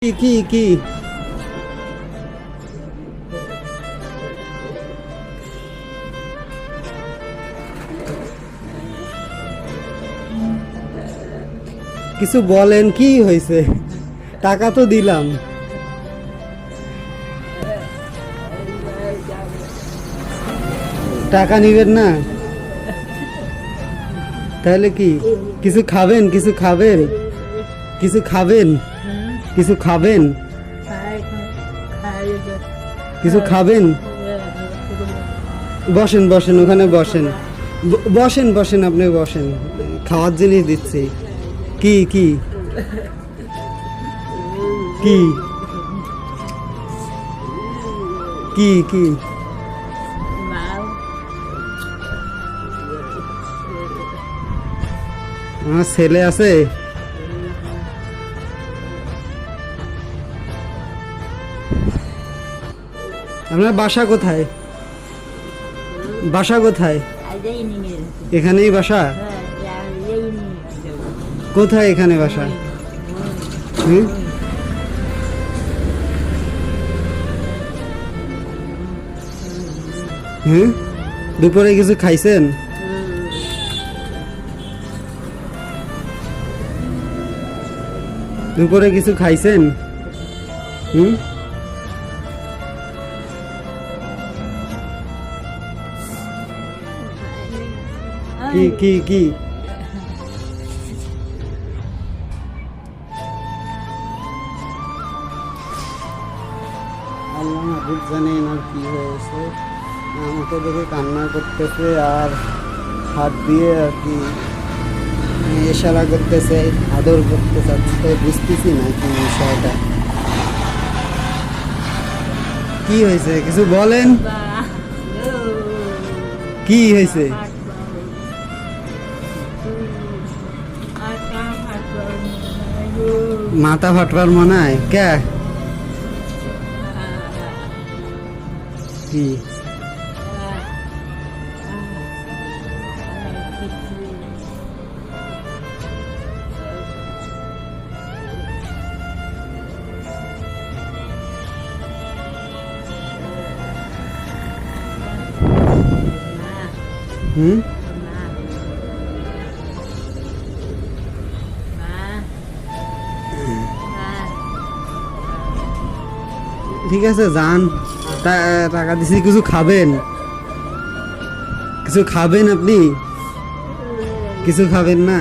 কি কিছু বলেন, কি হয়েছে? টাকা তো দিলাম। টাকা নিবেন না? তাহলে কি কিছু খাবেন? কিছু খাবেন? কিছু খাবেন? কিছু খাবেন? কিছু খাবেন? বসেন বসেন, ওখানে বসেন। বসেন বসেন, আপনি বসেন, খাওয়ার জিনিস দিচ্ছি। কি কি কি কি কি আমার ছেলে আছে? আপনার বাসা কোথায়? বাসা কোথায়? এখানেই বাসা? কোথায় এখানে বাসা? দুপুরে কিছু খাইছেন? দুপুরে কিছু খাইছেন? কি কি কি আল্লাহ মাহবুব জানেন আর কি হয়েছে। আমাকে দেখে কান্না করতেছে আর হাত দিয়ে আর কি ইশারা করতেছে, আদর করতে চাচ্ছে। বুঝতেছি না কি বিষয়টা, কি হয়েছে? কিছু বলেন, কি হয়েছে? মাথা ফাটবার মনে হয় কে? কি ঠিক আছে যান, টাকা দিছি। কিছু খাবেন? কিছু খাবেন? আপনি কিছু খাবেন না?